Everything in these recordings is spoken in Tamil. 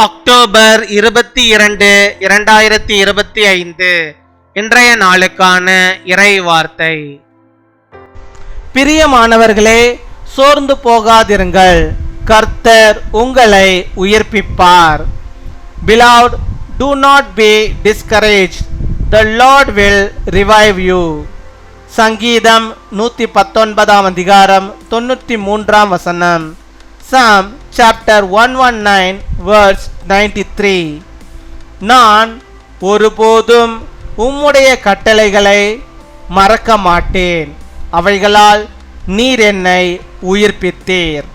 அக்டோபர் 22, 2025 இன்றைய நாளுக்கான இறை வார்த்தை. பிரியமானவர்களே, சோர்ந்து போகாதிருங்கள், கர்த்தர் உங்களை உயிர்ப்பிப்பார். Beloved, do not be discouraged, the Lord will revive you. சங்கீதம் 119 அதிகாரம் 93 வசனம். Psalm chapter 119 verse 93. நான் ஒருபோதும் உம்முடைய கட்டளைகளை மறக்க மாட்டேன், அவைகளால் நீர் என்னை உயிர்ப்பித்தீர்.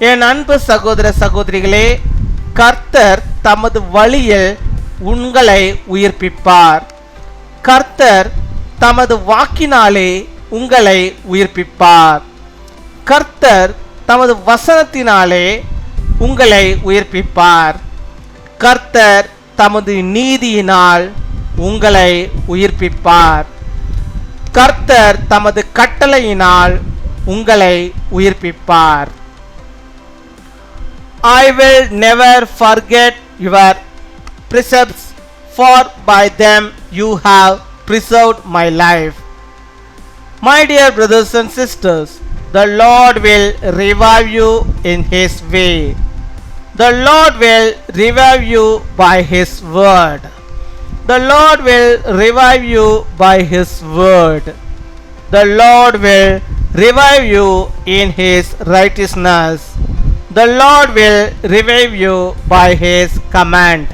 என் அன்பு சகோதர சகோதரிகளே, கர்த்தர் தமது வழியில் உங்களை உயிர்ப்பிப்பார். கர்த்தர் தமது வாக்கினாலே உங்களை உயிர்ப்பிப்பார். கர்த்தர் தமது வசனத்தினாலே உங்களை உயிர்ப்பிப்பார். கர்த்தர் தமது நீதியினால் உங்களை உயிர்ப்பிப்பார். கர்த்தர் தமது கட்டளையினால் உங்களை உயிர்ப்பிப்பார். I will never forget your precepts, for by them you have preserved my life. My dear brothers and sisters, the Lord will revive you in His way. The Lord will revive you by His word. The Lord will revive you by His word. The Lord will revive you in His righteousness. The Lord will revive you by His command.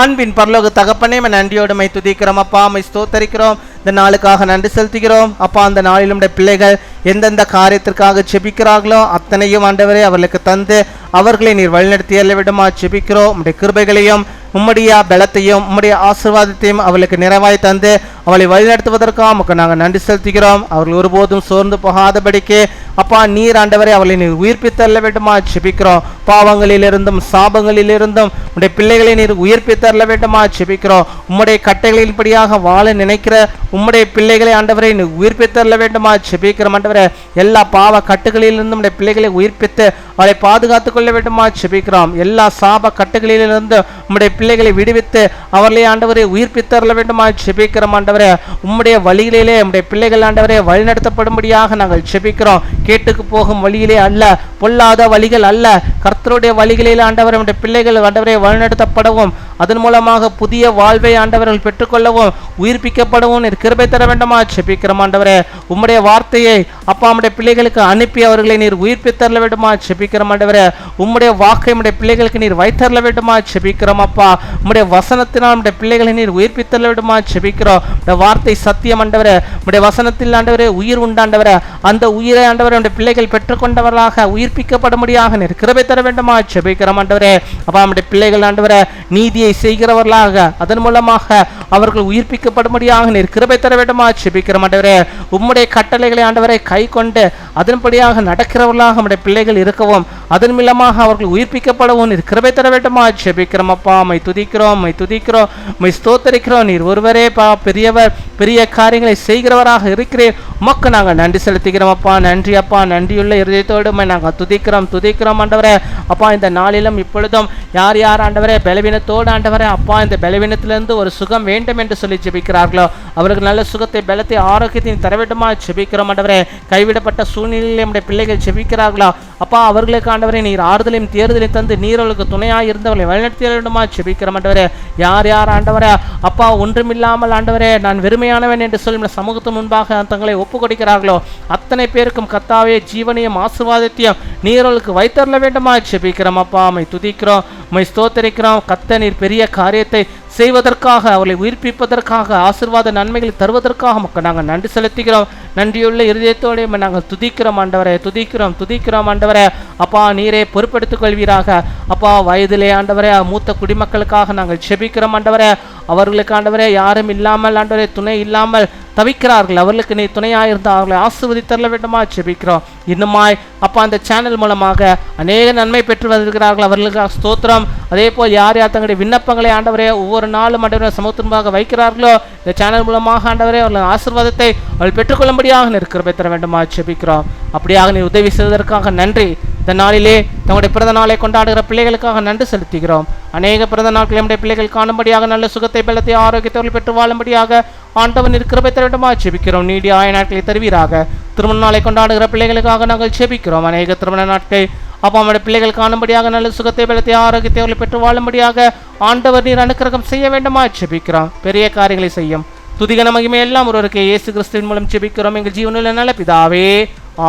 அன்பின் பரலோக தகப்பனே, நன்றியோடு மை துதிக்கிறோம் அப்பா, மை ஸ்தோத்தரிக்கிறோம். இந்த நாளுக்காக நன்றி செலுத்துகிறோம் அப்பா. அந்த நாளில் நம்முடைய பிள்ளைகள் எந்தெந்த காரியத்திற்காக செபிக்கிறார்களோ அத்தனையும் ஆண்டவரே அவர்களுக்கு தந்து அவர்களை நீர் வழிநடத்தி எல்ல விடமா செபிக்கிறோம். உம்முடைய கிருபைகளையும் உம்முடைய பலத்தையும் உம்முடைய ஆசீர்வாதத்தையும் அவளுக்கு நிறைவாய் தந்து அவளை வழிநடத்துவதற்காக உமக்கு நாங்கள் நன்றி செலுத்துகிறோம். அவர்கள் ஒருபோதும் சோர்ந்து போகாதபடிக்கு அப்பா நீர் ஆண்டவரை அவளை நீர் உயிர்ப்பித்தள்ள வேண்டுமா செபிக்கிறோம். பாவங்களிலிருந்தும் சாபங்களிலிருந்தும் உம்முடைய பிள்ளைகளை நீர் உயிர்ப்பித்தள்ள வேண்டுமா செபிக்கிறோம். உம்முடைய கட்டைகளின்படியாக வாழ நினைக்கிற உம்முடைய பிள்ளைகளை ஆண்டவரை நீர் உயிர்ப்பித்தள்ள வேண்டுமா செபிக்கிறோம். ஆண்டவரை எல்லா பாவ கட்டுகளிலிருந்து உம்முடைய பிள்ளைகளை உயிர்ப்பித்து அவளை பாதுகாத்துக் கொள்ள வேண்டுமா செபிக்கிறோம். எல்லா சாப கட்டுகளிலிருந்து உம்முடைய பிள்ளைகளை விடுவித்து அவர்களை ஆண்டவரை உயிர்ப்பித்தரல வேண்டுமா செபிக்கிறோம். ஆண்டவரே உம்முடைய வழிகளிலே உம்முடைய பிள்ளைகள் ஆண்டவரே வழிநடத்தப்படும்படியாக நாங்கள் செபிக்கிறோம். கேட்டுக்கு போகும் வழியிலே அல்ல, பொல்லாத வழிகள் அல்ல, கர்த்தருடைய வழிகளிலே ஆண்டவரை உம்முடைய பிள்ளைகள் ஆண்டவரை வழிநடத்தப்படவும் அதன் மூலமாக புதிய வாழ்வை ஆண்டவர்கள் பெற்றுக்கொள்ளவும் உயிர்ப்பிக்கப்படவும் கிருபை தர வேண்டுமா செபிக்கிறோம். ஆண்டவரே உம்முடைய வார்த்தையை அப்பா உம்முடைய பிள்ளைகளுக்கு அனுப்பி அவர்களை நீர் உயிர்ப்பித்தரல வேண்டுமா செபிக்கிறோம். ஆண்டவரே உம்முடைய வாக்கை உம்முடைய பிள்ளைகளுக்கு நீர் வைத்தரல வேண்டுமா செபிக்கிறோம். அப்பா உம்முடைய வசனத்தினால் உம்முடைய பிள்ளைகளை நீர் உயிர்ப்பித்தரல வேண்டுமா செபிக்கிறோம். இந்த வார்த்தை சத்தியம் ஆண்டவரே, உம்முடைய வசனத்தில் ஆண்டவரே உயிர் உண்டாண்டவரே, அந்த உயிரை ஆண்டவரே உம்முடைய பிள்ளைகள் பெற்றுக்கொண்டவர்களாக உயிர்ப்பிக்கப்படும்படியாக நீர் கிருபை தர வேண்டுமா செபிக்கிறோம். ஆண்டவரே அப்பா உம்முடைய பிள்ளைகள் ஆண்டவரே நீதியை செய்கிறவர்களாக அதன் மூலமாக அவர்கள் உயிர்ப்பிக்கப்படும்படியாக நீர் கிருபை தர வேண்டுமா செபிக்கிறோம். ஆண்டவரே உம்முடைய கட்டளைகளை ஆண்டவரை கை கொண்டு அதன்படியாக நடக்கிறவர்களாக உம்முடைய பிள்ளைகள் இருக்கவும் அதன் மூலமாக அவர்கள் உயிர்ப்பிக்கப்படவும் நீர் கிருபை தர வேண்டுமா செபிக்கிறோம். அப்பா மை துதிக்கிறோம், மை துதிக்கிறோம், மை ஸ்தோத்தரிக்கிறோம். நீர் ஒருவரே பெரியவர், பெரிய காரியங்களை செய்கிறவராக இருக்கிறேன். உமக்கு நாங்கள் நன்றி செலுத்துகிறோம் அப்பா. நன்றி அப்பா, நன்றியுள்ள இருதயத்தோடு நாங்கள் துதிக்கிறோம் ஆண்டவரே. அப்பா இந்த நாளிலும் இப்பொழுதும் யார் யார் ஆண்டவரே பலவீனத்தோடு ஆண்டவரே அப்பா இந்த பலவீனத்திலிருந்து ஒரு சுகம் வேண்டும் என்று சொல்லி ஜெபிக்கிறார்களோ அவருக்கு நல்ல சுகத்தை, பலத்தை, ஆரோக்கியத்தையும் தர வேண்டுமா ஜெபிக்கிறோம். ஆண்டவரே கைவிடப்பட்ட சூழ்நிலையில் நம்முடைய பிள்ளைகள் ஜெபிக்கிறார்களோ அப்பா அவர்களுக்கு ஆண்டவரே நீர் ஆறுதலையும் தேர்தலையும் தந்து நீர் அவர்களுக்கு துணையாக இருந்தவர்களை வழிநடத்தி வேண்டுமா ஜெபிக்கிறோம். ஆண்டவரே யார் யார் ஆண்டவரே அப்பா ஒன்றுமில்லாமல் ஆண்டவரே நான் வெறுமையானவன் என்று சொல்லி சமூகத்து முன்பாக தங்களை ஒப்பு கொடுக்கிறார்களோ அத்தனை பேருக்கும் கர்த்தாவே ஜீவனையும் ஆசீர்வாதத்தையும் நீர் அவர்களுக்கு வைத்தரல வேண்டுமா ஜெபிக்கிறோம். அப்பா மை துதிக்கிறோம், மை ஸ்தோத்தரிக்கிறோம். கர்த்தர் நீர் பெரிய காரியத்தை செய்வதற்காக அவர்களை உயிர்ப்பிப்பதற்காக ஆசீர்வாத நன்மைகளை தருவதற்காக மக்கள் நாங்கள் நன்றி செலுத்துகிறோம். நன்றியுள்ள இருதயத்தோடு நாங்கள் துதிக்கிறோம் ஆண்டவரே, துதிக்கிறோம் ஆண்டவரே. அப்பா நீரே பொறுப்பெடுத்துக் கொள்வீராக. அப்பா வயதிலே ஆண்டவரே மூத்த குடிமக்களுக்காக நாங்கள் செபிக்கிறோம் ஆண்டவரே. அவர்களுக்கு ஆண்டவரே யாரும் இல்லாமல் ஆண்டவரே துணை இல்லாமல் தவிக்கிறார்கள், அவர்களுக்கு நீ துணையாக இருந்தால் அவர்களை ஆசீர்வதித்தரல வேண்டுமா ஜெபிக்கிறோம். இன்னுமாய் அப்பா அந்த சேனல் மூலமாக அநேக நன்மை பெற்று வருகிறார்கள், அவர்களுக்காக ஸ்தோத்திரம். அதே போல் யார் யார் தங்களுடைய விண்ணப்பங்களை ஆண்டவரே ஒவ்வொரு நாளும் ஆண்டவரே சமூகத்தின்பாக வைக்கிறார்களோ இந்த சேனல் மூலமாக ஆண்டவரே அவர்கள் ஆசீர்வாதத்தை அவள் பெற்றுக்கொள்ளும்படியாக கிருபை தர வேண்டுமா ஜெபிக்கிறோம். அப்படியாக நீ உதவி செய்வதற்காக நன்றி. இந்த நாளிலே தங்களுடைய பிறந்த நாளை கொண்டாடுகிற பிள்ளைகளுக்காக நன்றி செலுத்துகிறோம். அநேக பிறந்த நாட்கள் நம்முடைய பிள்ளைகள் காணும்படியாக நல்ல சுகத்தை, பலத்தை, ஆரோக்கியத்தை பெற்று வாழும்படியாக ஆண்டவன் கிருபை தரட்டுமா ஜெபிக்கிறோம். நீடிய ஆய நாட்களை தருவீராக. திருமண நாளை கொண்டாடுகிற பிள்ளைகளுக்காக நாங்கள் ஜெபிக்கிறோம். அநேக திருமண நாட்கள் அப்பா நம்முடைய பிள்ளைகள் காணும்படியாக நல்ல சுகத்தை, பலத்தை, ஆரோக்கியத்தை பெற்று வாழும்படியாக ஆண்டவர் நீர் அனுக்கிரகம் செய்ய வேண்டுமா ஜெபிக்கிறோம். பெரிய காரியங்களை செய்யும். துதிகன மகிமை எல்லாம் ஒருவருக்கு இயேசு கிறிஸ்துவின் மூலம் ஜெபிக்கிறோம் எங்கள் ஜீவனுள்ள நல்ல பிதாவே,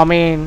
ஆமேன்.